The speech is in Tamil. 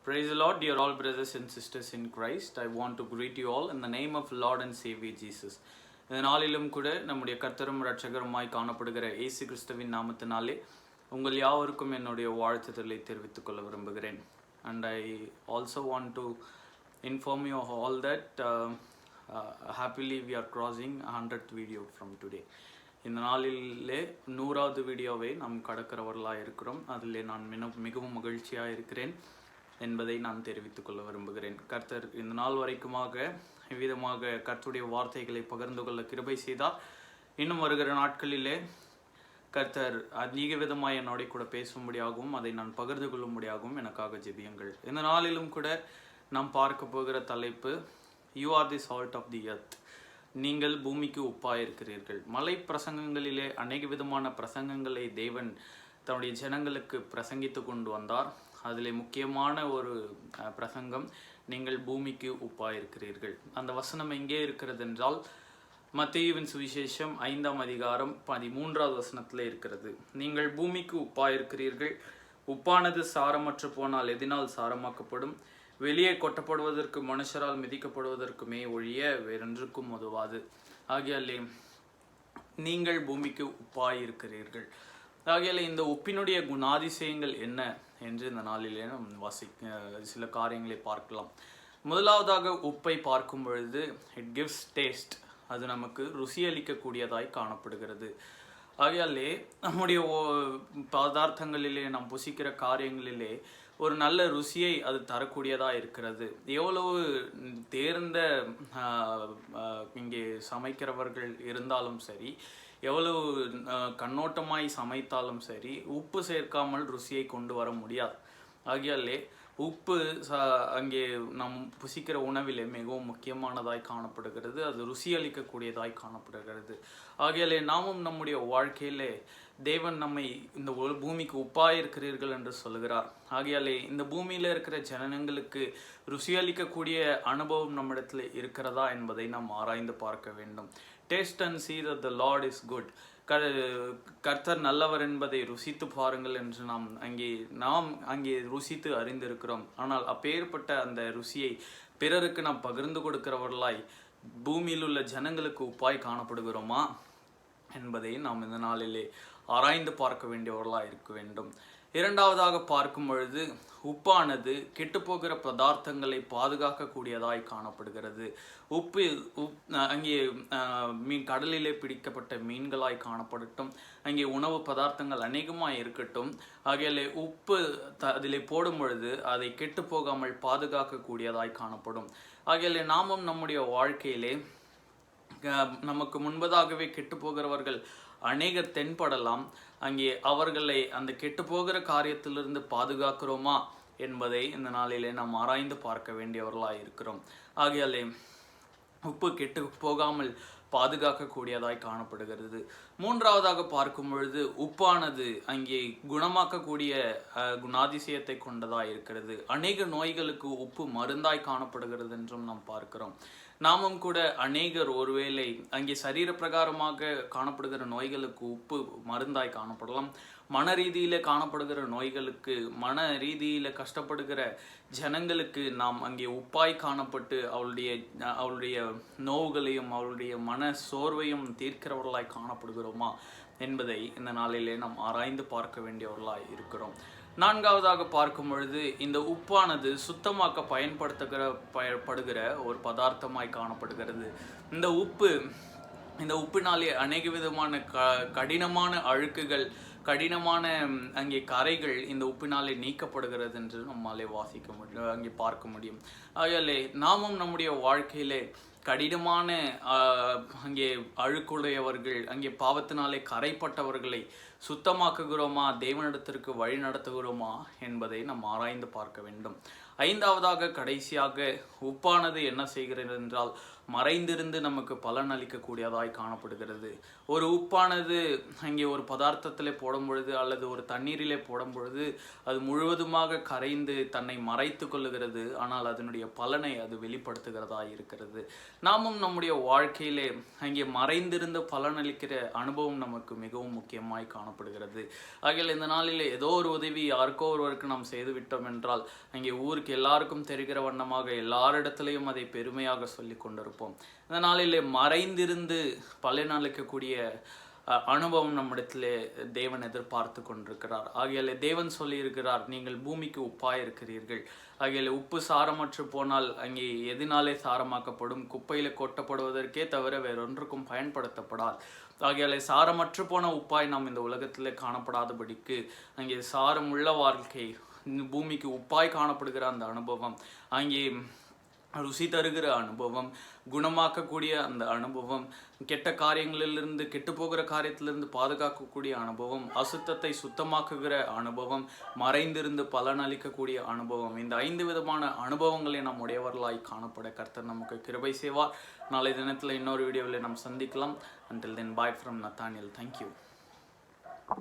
Praise the Lord, dear all brothers and sisters in Christ. I want to greet you all in the name of Lord and Savior Jesus. இந்த நாளிலும் கூட நம்முடைய கர்த்தரும் இரட்சகருமாய் காணப்படுகிற இயேசு கிறிஸ்துவின் நாமத்தினாலே உங்கள் யாவருக்கும் என்னுடைய வாழ்த்துதலை தெரிவித்துக் கொள்ள விரும்புகிறேன். And I also want to inform you all that happily we are crossing 100th video from today. இந்த நாளிலே 100வது வீடியோவை நாம் கடக்கிறவர்களாக இருக்கிறோம். அதிலே நான் மிகவும் மகிழ்ச்சியாக இருக்கிறேன் என்பதை நான் தெரிவித்துக் கொள்ள விரும்புகிறேன். கர்த்தர் இந்த நாள் வரைக்குமாக இவ்விதமாக கர்த்தருடைய வார்த்தைகளை பகிர்ந்து கொள்ள கிருபை செய்தார். இன்னும் வருகிற நாட்களிலே கர்த்தர் அதிக விதமாக என்னோட கூட பேசும்படியாகவும் அதை நான் பகிர்ந்து கொள்ளும்படியாகவும் எனக்காக ஜெபியுங்கள். இந்த நாளிலும் கூட நாம் பார்க்க போகிற தலைப்பு you are the salt of the earth. நீங்கள் பூமிக்கு உப்பாயிருக்கிறீர்கள். மலை பிரசங்கங்களிலே அநேக விதமான பிரசங்கங்களை தேவன் தன்னுடைய ஜனங்களுக்கு பிரசங்கித்து கொண்டு வந்தார். அதில் முக்கியமான ஒரு பிரசங்கம் நீங்கள் பூமிக்கு உப்பாயிருக்கிறீர்கள். அந்த வசனம் எங்கே இருக்கிறது என்றால் மத்தேயுவின் சுவிசேஷம் 5ஆம் அதிகாரம் 13வது வசனத்தில் இருக்கிறது. நீங்கள் பூமிக்கு உப்பாயிருக்கிறீர்கள். உப்பானது சாரமற்று போனால் எதினால் சாரமாக்கப்படும்? வெளியே கொட்டப்படுவதற்கு மனுஷரால் மிதிக்கப்படுவதற்குமே ஒழிய வேறொன்றுக்கும் உதவாது. ஆகையாலே நீங்கள் பூமிக்கு உப்பாயிருக்கிறீர்கள். ஆகையால் இந்த உப்பினுடைய குணாதிசயங்கள் என்ன என்று இந்த நாளிலே நாம் சில காரியங்களை பார்க்கலாம். முதலாவதாக உப்பை பார்க்கும் பொழுது இட் கிவ்ஸ் டேஸ்ட். அது நமக்கு ருசி அளிக்கக்கூடியதாய் காணப்படுகிறது. ஆகையாலே நம்முடைய பதார்த்தங்களிலே நாம் புசிக்கிற காரியங்களிலே ஒரு நல்ல ருசியை அது தரக்கூடியதாக இருக்கிறது. எவ்வளவு தேர்ந்த இங்கே சமைக்கிறவர்கள் இருந்தாலும் சரி, எவ்வளவு கண்ணோட்டமாய் சமைத்தாலும் சரி, உப்பு சேர்க்காமல் ருசியை கொண்டு வர முடியாது. ஆகையாலே உப்பு அங்கே நம் புசிக்கிற உணவிலே மிகவும் முக்கியமானதாய் காணப்படுகிறது. அது ருசி அளிக்கக்கூடியதாய் காணப்படுகிறது. ஆகையாலே நாமும் நம்முடைய வாழ்க்கையிலே தேவன் நம்மை இந்த பூமிக்கு உப்பாயிருக்கிறீர்கள் என்று சொல்கிறார். ஆகையாலே இந்த பூமியில் இருக்கிற ஜனங்களுக்கு ருசி அளிக்கக்கூடிய அனுபவம் நம்மிடத்தில் இருக்கிறதா என்பதை நாம் ஆராய்ந்து பார்க்க வேண்டும். Taste and see that the Lord is good. கர்த்தர் நல்லவர் என்பதை ருசித்து பாருங்கள் என்று நாம் அங்கே ருசித்து அறிந்திருக்கிறோம். ஆனால் அப்பேற்பட்ட அந்த ருசியை பிறருக்கு நாம் பகிர்ந்து கொடுக்கிறவர்களாய் பூமியில் உள்ள ஜனங்களுக்கு உப்பாய் காணப்படுகிறோமா என்பதை நாம் இந்த நாளிலே ஆராய்ந்து பார்க்க வேண்டியவர்களாக இருக்க வேண்டும். இரண்டாவதாக பார்க்கும் பொழுது உப்பானது கெட்டுப்போகிற பதார்த்தங்களை பாதுகாக்கக்கூடியதாய் காணப்படுகிறது. உப்பு அங்கே கடலிலே பிடிக்கப்பட்ட மீன்களாய் காணப்படட்டும், அங்கே உணவு பதார்த்தங்கள் அநேகமாக இருக்கட்டும். ஆகையாலே உப்பு அதிலே போடும் பொழுது அதை கெட்டு போகாமல் பாதுகாக்கக்கூடியதாய் காணப்படும். ஆகையாலே நாமும் நம்முடைய வாழ்க்கையிலே நமக்கு முன்பதாகவே கெட்டு போகிறவர்கள் அநேகர் தென்படலாம். அங்கே அவர்களை அந்த கெட்டு போகிற காரியத்திலிருந்து பாதுகாக்கிறோமா என்பதை இந்த நாளிலே நாம் ஆராய்ந்து பார்க்க வேண்டியவர்களாக இருக்கிறோம். ஆகையாலே உப்பு கெட்டு போகாமல் பாதுகாக்கக்கூடியதாய் காணப்படுகிறது. மூன்றாவதாக பார்க்கும் பொழுது உப்பானது அங்கே குணமாக்கக்கூடிய குணாதிசயத்தை கொண்டதாய் இருக்கிறது. அநேக நோய்களுக்கு உப்பு மருந்தாய் காணப்படுகிறது என்றும் நாம் பார்க்கிறோம். நாமும் கூட அநேகர் ஒருவேளை அங்கே சரீர பிரகாரமாக காணப்படுகிற நோய்களுக்கு உப்பு மருந்தாய் காணப்படலாம். மன ரீதியில காணப்படுகிற நோய்களுக்கு, மன ரீதியில கஷ்டப்படுகிற ஜனங்களுக்கு நாம் அங்கே உப்பாய் காணப்பட்டு அவளுடைய நோவுகளையும் அவளுடைய மன சோர்வையும் தீர்க்கிறவர்களாய் காணப்படுகிறோமா என்பதை இந்த நாளிலே நாம் ஆராய்ந்து பார்க்க வேண்டியவர்களாய் இருக்கிறோம். நான்காவதாக பார்க்கும் பொழுது இந்த உப்பானது சுத்தமாக்க பயன்படுத்துகிற ஒரு பதார்த்தமாய் காணப்படுகிறது. இந்த உப்பினாலே அநேக விதமான கடினமான அழுக்குகள், கடினமான அங்கே கரைகள் இந்த உப்பினாலே நீக்கப்படுகிறது என்று நம்மாலே அங்கே பார்க்க முடியும். ஆகையாலே நாமும் நம்முடைய வாழ்க்கையிலே கடினமான அங்கே அழுக்குடையவர்கள், அங்கே பாவத்தினாலே கரைப்பட்டவர்களை சுத்தமாக்குகிறோமா, தேவனிடத்திற்கு வழி நடத்துகிறோமா என்பதை நாம் ஆராய்ந்து பார்க்க வேண்டும். ஐந்தாவதாக கடைசியாக உப்பானது என்ன செய்கிறது என்றால் மறைந்திருந்து நமக்கு பலன் அளிக்கக்கூடியதாய் காணப்படுகிறது. ஒரு உப்பானது அங்கே ஒரு பதார்த்தத்திலே போடும் பொழுது அல்லது ஒரு தண்ணீரிலே போடும் பொழுது அது முழுவதுமாக கரைந்து தன்னை மறைத்து கொள்ளுகிறது. ஆனால் அதனுடைய பலனை அது வெளிப்படுத்துகிறதா இருக்கிறது. நாமும் நம்முடைய வாழ்க்கையிலே அங்கே மறைந்திருந்த பலனளிக்கிற அனுபவம் நமக்கு மிகவும் முக்கியமாய் காணப்படுகிறது. ஆகையால் இந்த நாளில் ஏதோ ஒரு உதவி யாருக்கோ ஒருவருக்கு நாம் செய்து விட்டோம் என்றால் அங்கே ஊருக்கு எல்லாருக்கும் தெரிகிற வண்ணமாக எல்லாரிடத்திலையும் அதை பெருமையாக சொல்லி கொண்டிருப்போம். இந்த நாளிலே மறைந்திருந்து பலனளிக்கக்கூடிய அனுபவம் நம்மிடத்திலே தேவன் எதிர்பார்த்து கொண்டிருக்கிறார். ஆகையாலே தேவன் சொல்லியிருக்கிறார், நீங்கள் பூமிக்கு உப்பாய் இருக்கிறீர்கள். ஆகையாலே உப்பு சாரமற்று போனால் அங்கே எதினாலே சாரமாக்கப்படும்? குப்பையில் கொட்டப்படுவதற்கே தவிர வேறொன்றுக்கும் பயன்படுத்தப்படாது. ஆகையாலே சாரமற்று போன உப்பாய் நாம் இந்த உலகத்திலே காணப்படாதபடிக்கு அங்கே சாரமுள்ள வாழ்க்கை, பூமிக்கு உப்பாய் காணப்படுகிற அந்த அனுபவம், அங்கே ருசி தருகிற அனுபவம், குணமாக்கக்கூடிய அந்த அனுபவம், கெட்ட காரியங்களிலிருந்து கெட்டு போகிற காரியத்திலிருந்து பாதுகாக்கக்கூடிய அனுபவம், அசுத்தத்தை சுத்தமாக்குகிற அனுபவம், மறைந்திருந்து பலனளிக்கக்கூடிய அனுபவம், இந்த 5 விதமான அனுபவங்களை நாம் உடையவர்களாய் காணப்பட கர்த்தர் நமக்கு கிருபை செய்வார். நாளை தினத்தில் இன்னொரு வீடியோவில் நாம் சந்திக்கலாம். Until then, bye from Nathaniel. Thank you.